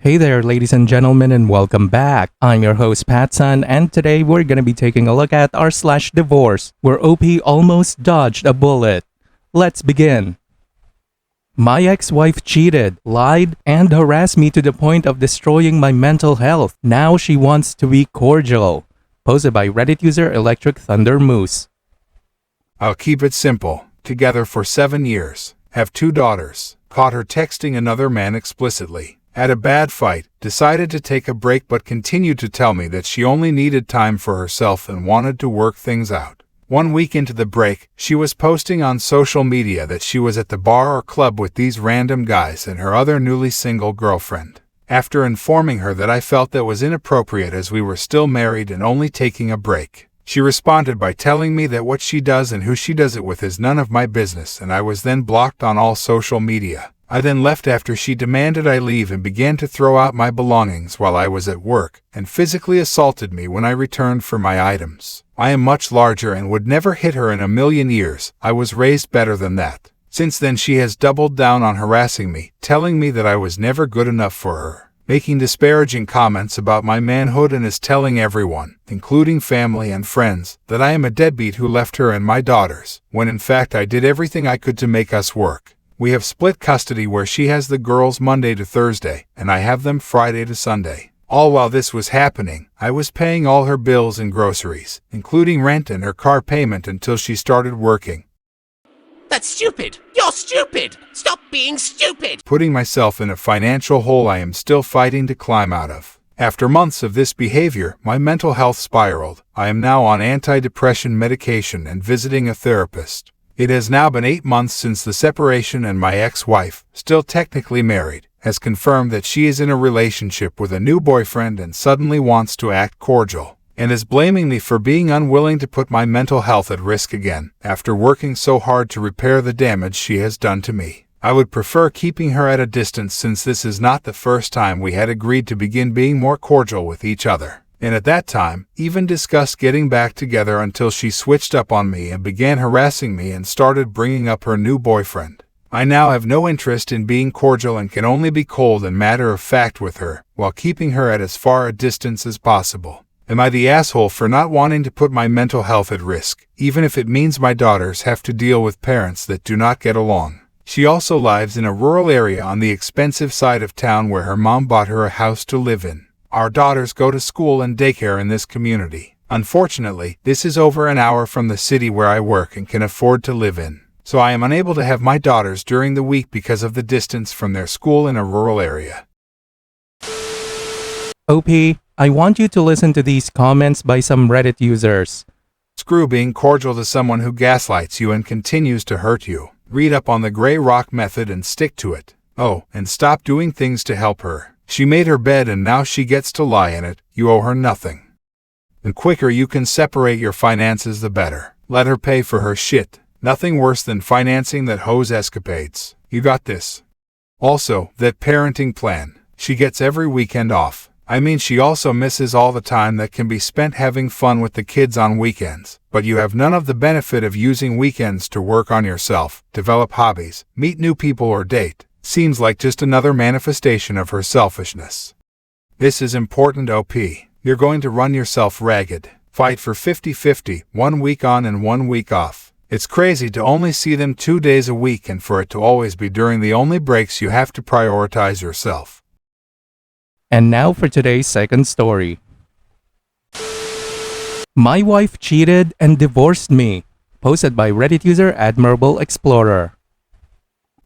Hey there, ladies and gentlemen, and welcome back. I'm your host, Pattsun, and today we're gonna be taking a look at r/divorce, where OP almost dodged a bullet. Let's begin. My ex-wife cheated, lied, and harassed me to the point of destroying my mental health. Now she wants to be cordial. Posted by Reddit user Electric Thunder Moose. I'll keep it simple. Together for 7 years. Have 2 daughters. Caught her texting another man explicitly. Had a bad fight. Decided to take a break but continued to tell me that she only needed time for herself and wanted to work things out. 1 week into the break, she was posting on social media that she was at the bar or club with these random guys and her other newly single girlfriend. After informing her that I felt that was inappropriate as we were still married and only taking a break, she responded by telling me that what she does and who she does it with is none of my business, and I was then blocked on all social media. I then left after she demanded I leave and began to throw out my belongings while I was at work, and physically assaulted me when I returned for my items. I am much larger and would never hit her in a million years. I was raised better than that. Since then she has doubled down on harassing me, telling me that I was never good enough for her, making disparaging comments about my manhood, and is telling everyone, including family and friends, that I am a deadbeat who left her and my daughters, when in fact I did everything I could to make us work. We have split custody where she has the girls Monday to Thursday, and I have them Friday to Sunday. All while this was happening, I was paying all her bills and groceries, including rent and her car payment, until she started working. That's stupid! You're stupid! Stop being stupid! Putting myself in a financial hole I am still fighting to climb out of. After months of this behavior, my mental health spiraled. I am now on antidepressant medication and visiting a therapist. It has now been 8 months since the separation, and my ex-wife, still technically married, has confirmed that she is in a relationship with a new boyfriend and suddenly wants to act cordial, and is blaming me for being unwilling to put my mental health at risk again, after working so hard to repair the damage she has done to me. I would prefer keeping her at a distance, since this is not the first time we had agreed to begin being more cordial with each other, and at that time, even discussed getting back together, until she switched up on me and began harassing me and started bringing up her new boyfriend. I now have no interest in being cordial and can only be cold and matter-of-fact with her, while keeping her at as far a distance as possible. Am I the asshole for not wanting to put my mental health at risk, even if it means my daughters have to deal with parents that do not get along? She also lives in a rural area on the expensive side of town where her mom bought her a house to live in. Our daughters go to school and daycare in this community. Unfortunately, this is over an hour from the city where I work and can afford to live in, so I am unable to have my daughters during the week because of the distance from their school in a rural area. OP, I want you to listen to these comments by some Reddit users. Screw being cordial to someone who gaslights you and continues to hurt you. Read up on the gray rock method and stick to it. Oh, and stop doing things to help her. She made her bed and now she gets to lie in it. You owe her nothing. The quicker you can separate your finances, the better. Let her pay for her shit. Nothing worse than financing that hoe's escapades. You got this. Also, that parenting plan. She gets every weekend off. I mean, she also misses all the time that can be spent having fun with the kids on weekends. But you have none of the benefit of using weekends to work on yourself, develop hobbies, meet new people, or date. Seems like just another manifestation of her selfishness. This is important, OP. You're going to run yourself ragged. Fight for 50-50, 1 week on and 1 week off. It's crazy to only see them 2 days a week and for it to always be during the only breaks you have to prioritize yourself. And now for today's second story. My wife cheated and divorced me. Posted by Reddit user Admirable Explorer.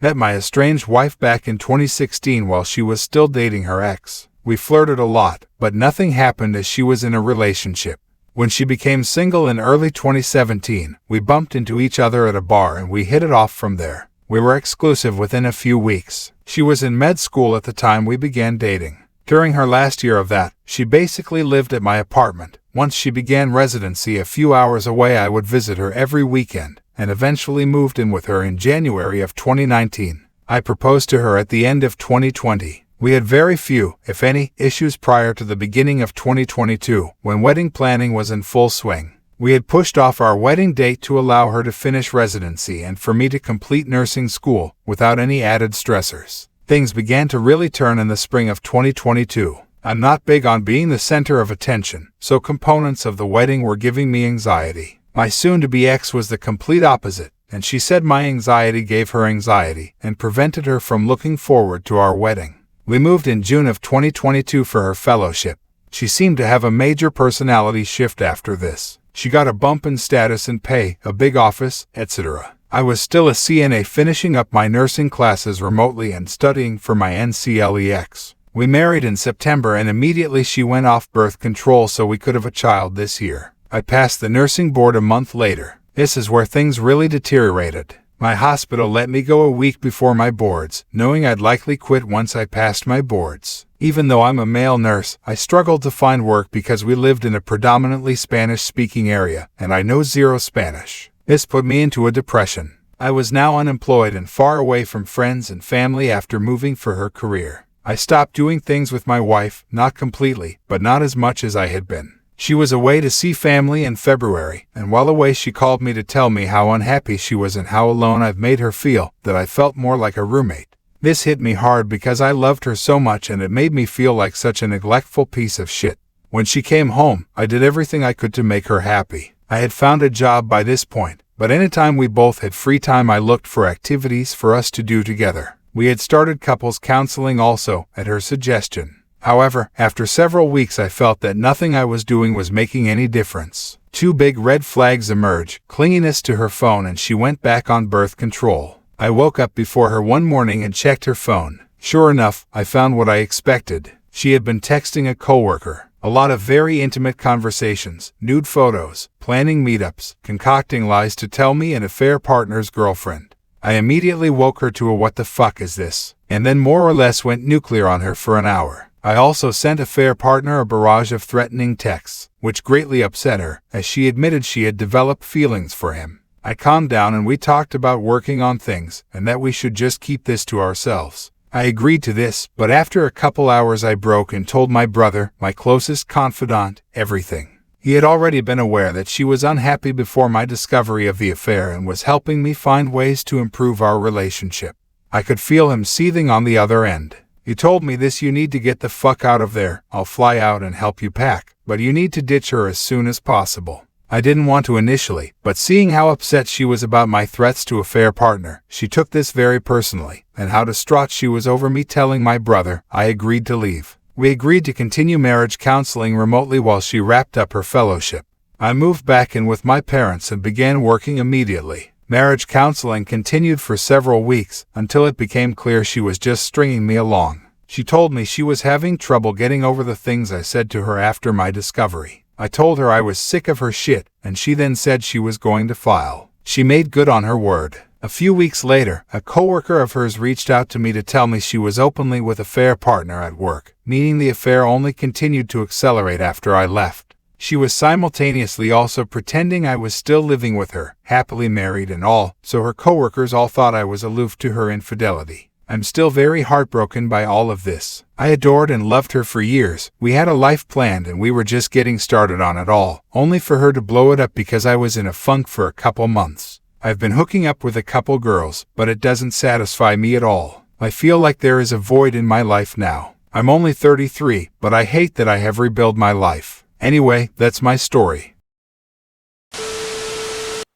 Met my estranged wife back in 2016 while she was still dating her ex. We flirted a lot, but nothing happened as she was in a relationship. When she became single in early 2017, we bumped into each other at a bar and we hit it off from there. We were exclusive within a few weeks. She was in med school at the time we began dating. During her last year of that, she basically lived at my apartment. Once she began residency a few hours away, I would visit her every weekend, and eventually moved in with her in January of 2019. I proposed to her at the end of 2020. We had very few, if any, issues prior to the beginning of 2022, when wedding planning was in full swing. We had pushed off our wedding date to allow her to finish residency and for me to complete nursing school without any added stressors. Things began to really turn in the spring of 2022. I'm not big on being the center of attention, so components of the wedding were giving me anxiety. My soon-to-be ex was the complete opposite, and she said my anxiety gave her anxiety and prevented her from looking forward to our wedding. We moved in June of 2022 for her fellowship. She seemed to have a major personality shift after this. She got a bump in status and pay, a big office, etc. I was still a CNA finishing up my nursing classes remotely and studying for my NCLEX. We married in September and immediately she went off birth control so we could have a child this year. I passed the nursing board a month later. This is where things really deteriorated. My hospital let me go a week before my boards, knowing I'd likely quit once I passed my boards. Even though I'm a male nurse, I struggled to find work because we lived in a predominantly Spanish-speaking area, and I know zero Spanish. This put me into a depression. I was now unemployed and far away from friends and family after moving for her career. I stopped doing things with my wife, not completely, but not as much as I had been. She was away to see family in February, and while away she called me to tell me how unhappy she was and how alone I've made her feel, that I felt more like a roommate. This hit me hard because I loved her so much and it made me feel like such a neglectful piece of shit. When she came home, I did everything I could to make her happy. I had found a job by this point, but anytime we both had free time I looked for activities for us to do together. We had started couples counseling also, at her suggestion. However, after several weeks I felt that nothing I was doing was making any difference. Two big red flags emerged, clinginess to her phone, and she went back on birth control. I woke up before her one morning and checked her phone. Sure enough, I found what I expected. She had been texting a coworker. A lot of very intimate conversations, nude photos, planning meetups, concocting lies to tell me an affair partner's girlfriend. I immediately woke her to a "what the fuck is this?" and then more or less went nuclear on her for an hour. I also sent affair partner a barrage of threatening texts, which greatly upset her, as she admitted she had developed feelings for him. I calmed down and we talked about working on things, and that we should just keep this to ourselves. I agreed to this, but after a couple hours I broke and told my brother, my closest confidant, everything. He had already been aware that she was unhappy before my discovery of the affair and was helping me find ways to improve our relationship. I could feel him seething on the other end. He told me this: "You need to get the fuck out of there. I'll fly out and help you pack, but you need to ditch her as soon as possible." I didn't want to initially, but seeing how upset she was about my threats to affair partner, she took this very personally, and how distraught she was over me telling my brother, I agreed to leave. We agreed to continue marriage counseling remotely while she wrapped up her fellowship. I moved back in with my parents and began working immediately. Marriage counseling continued for several weeks, until it became clear she was just stringing me along. She told me she was having trouble getting over the things I said to her after my discovery. I told her I was sick of her shit, and she then said she was going to file. She made good on her word. A few weeks later, a coworker of hers reached out to me to tell me she was openly with affair partner at work, meaning the affair only continued to accelerate after I left. She was simultaneously also pretending I was still living with her, happily married and all, so her coworkers all thought I was aloof to her infidelity. I'm still very heartbroken by all of this. I adored and loved her for years. We had a life planned and we were just getting started on it all, only for her to blow it up because I was in a funk for a couple months. I've been hooking up with a couple girls, but it doesn't satisfy me at all. I feel like there is a void in my life now. I'm only 33, but I hate that I have rebuilt my life. Anyway, that's my story.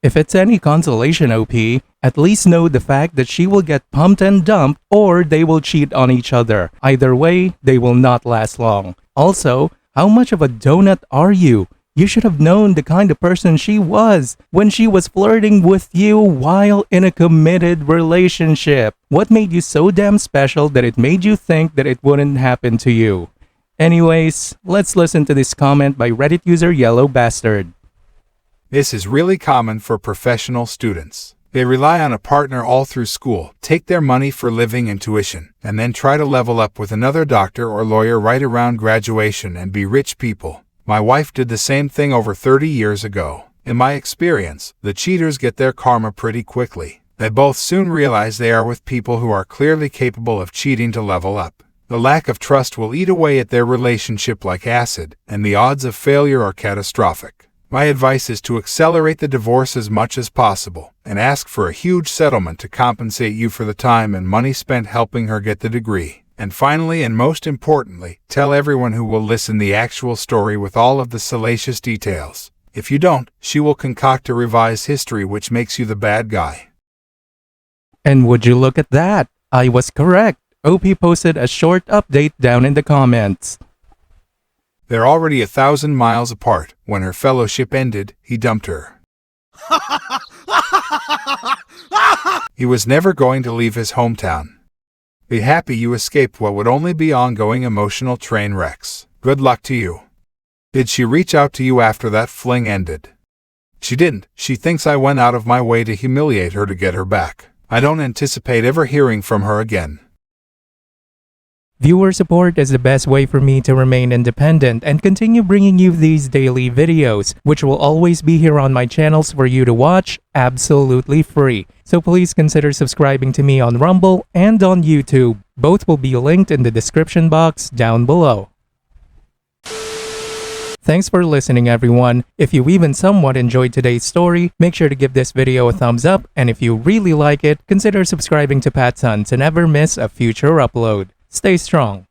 If it's any consolation, OP, at least know the fact that she will get pumped and dumped, or they will cheat on each other. Either way, they will not last long. Also, how much of a donut are you? You should have known the kind of person she was when she was flirting with you while in a committed relationship. What made you so damn special that it made you think that it wouldn't happen to you? Anyways, let's listen to this comment by Reddit user Yellow Bastard. This is really common for professional students. They rely on a partner all through school, take their money for living and tuition, and then try to level up with another doctor or lawyer right around graduation and be rich people. My wife did the same thing over 30 years ago. In my experience, the cheaters get their karma pretty quickly. They both soon realize they are with people who are clearly capable of cheating to level up. The lack of trust will eat away at their relationship like acid, and the odds of failure are catastrophic. My advice is to accelerate the divorce as much as possible and ask for a huge settlement to compensate you for the time and money spent helping her get the degree. And finally, and most importantly, tell everyone who will listen the actual story with all of the salacious details. If you don't, she will concoct a revised history which makes you the bad guy. And would you look at that? I was correct. OP posted a short update down in the comments. They're already 1,000 miles apart. When her fellowship ended, he dumped her. He was never going to leave his hometown. Be happy you escaped what would only be ongoing emotional train wrecks. Good luck to you. Did she reach out to you after that fling ended? She didn't. She thinks I went out of my way to humiliate her to get her back. I don't anticipate ever hearing from her again. Viewer support is the best way for me to remain independent and continue bringing you these daily videos, which will always be here on my channels for you to watch absolutely free. So please consider subscribing to me on Rumble and on YouTube. Both will be linked in the description box down below. Thanks for listening, everyone. If you even somewhat enjoyed today's story, make sure to give this video a thumbs up, and if you really like it, consider subscribing to PattSun to never miss a future upload. Stay strong.